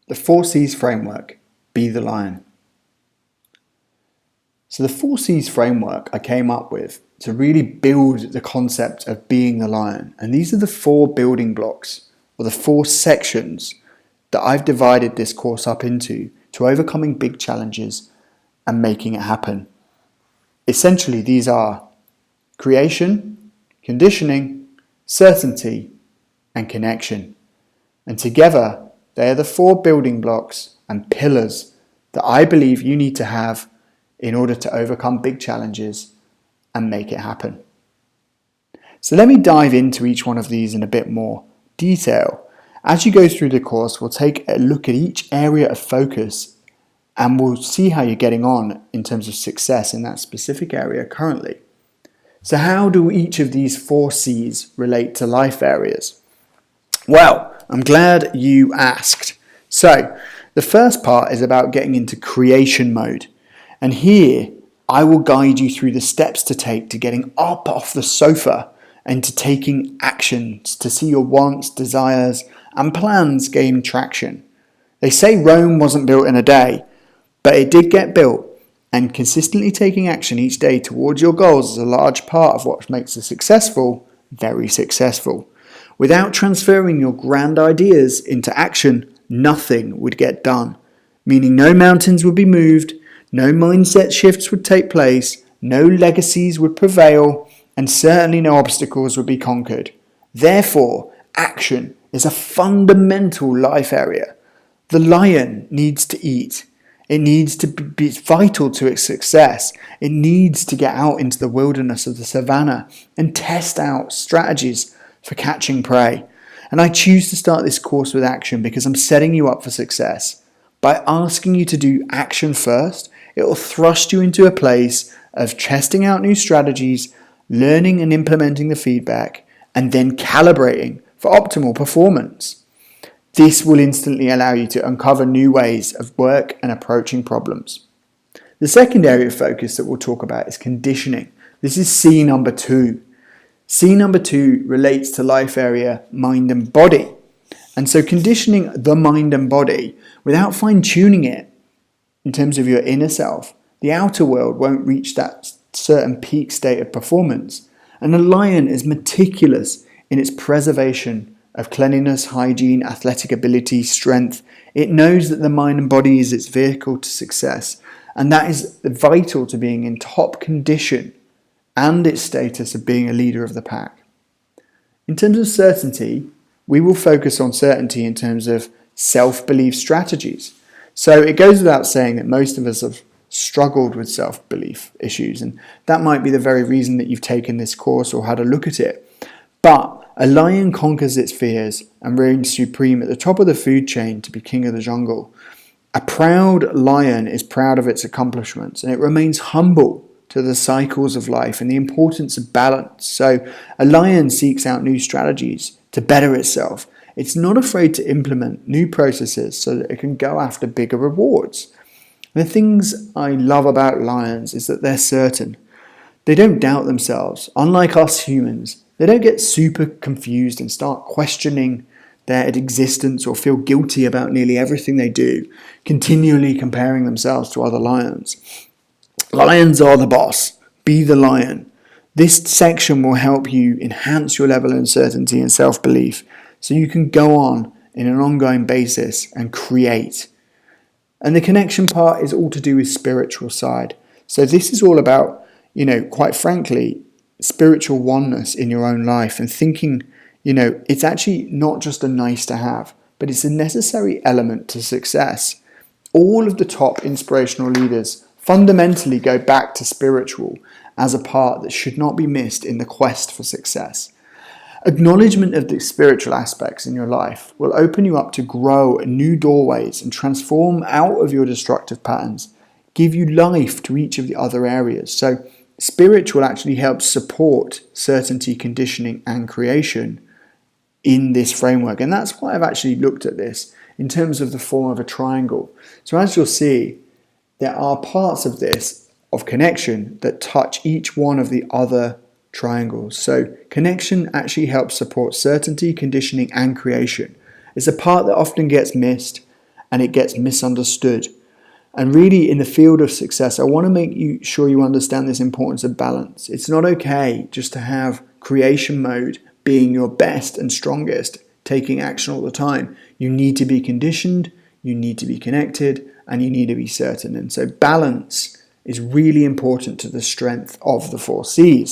The 4Cs framework, be the lion. So the 4Cs framework I came up with to really build the concept of being the lion. And these are the 4 building blocks, or the 4 sections that I've divided this course up into to overcoming big challenges and making it happen. Essentially, these are creation, conditioning, certainty, and connection. And together, they are the 4 building blocks and pillars that I believe you need to have in order to overcome big challenges and make it happen. So let me dive into each one of these in a bit more detail. As you go through the course, we'll take a look at each area of focus and we'll see how you're getting on in terms of success in that specific area currently. So how do each of these 4 C's relate to life areas? Well, I'm glad you asked. So, the first part is about getting into creation mode. And here, I will guide you through the steps to take to getting up off the sofa and to taking actions to see your wants, desires, and plans gain traction. They say Rome wasn't built in a day, but it did get built. And consistently taking action each day towards your goals is a large part of what makes a successful very successful. Without transferring your grand ideas into action, nothing would get done, meaning no mountains would be moved, no mindset shifts would take place, no legacies would prevail, and certainly no obstacles would be conquered. Therefore, action is a fundamental life area. The lion needs to eat. It needs to be vital to its success. It needs to get out into the wilderness of the savannah and test out strategies for catching prey. And I choose to start this course with action because I'm setting you up for success. By asking you to do action first, it will thrust you into a place of testing out new strategies, learning and implementing the feedback, and then calibrating for optimal performance. This will instantly allow you to uncover new ways of work and approaching problems. The second area of focus that we'll talk about is conditioning. This is C number 2. C number 2 relates to life area mind and body. And so conditioning the mind and body without fine-tuning it in terms of your inner self, the outer world won't reach that certain peak state of performance. And a lion is meticulous in its preservation of cleanliness, hygiene, athletic ability, strength. It knows that the mind and body is its vehicle to success. And that is vital to being in top condition and its status of being a leader of the pack. In terms of certainty, we will focus on certainty in terms of self-belief strategies. So it goes without saying that most of us have struggled with self-belief issues, and that might be the very reason that you've taken this course or had a look at it. But a lion conquers its fears and reigns supreme at the top of the food chain to be king of the jungle. A proud lion is proud of its accomplishments and it remains humble to the cycles of life and the importance of balance. So a lion seeks out new strategies to better itself. It's not afraid to implement new processes so that it can go after bigger rewards. The things I love about lions is that they're certain. They don't doubt themselves. Unlike us humans, they don't get super confused and start questioning their existence or feel guilty about nearly everything they do, continually comparing themselves to other lions. Lions are the boss. Be the lion. This section will help you enhance your level of uncertainty and self-belief so you can go on in an ongoing basis and create. And the connection part is all to do with spiritual side. So this is all about, quite frankly, spiritual oneness in your own life and thinking, it's actually not just a nice to have, but it's a necessary element to success. All of the top inspirational leaders fundamentally go back to spiritual as a part that should not be missed in the quest for success. Acknowledgement of the spiritual aspects in your life will open you up to grow new doorways and transform out of your destructive patterns, give you life to each of the other areas. So spiritual actually helps support certainty, conditioning, and creation in this framework. And that's why I've actually looked at this in terms of the form of a triangle. So as you'll see, there are parts of this, of connection, that touch each one of the other triangles. So connection actually helps support certainty, conditioning, and creation. It's a part that often gets missed, and it gets misunderstood. And really, in the field of success, I want to make sure you understand this importance of balance. It's not okay just to have creation mode being your best and strongest, taking action all the time. You need to be conditioned, you need to be connected, and you need to be certain. And so balance is really important to the strength of the 4 C's.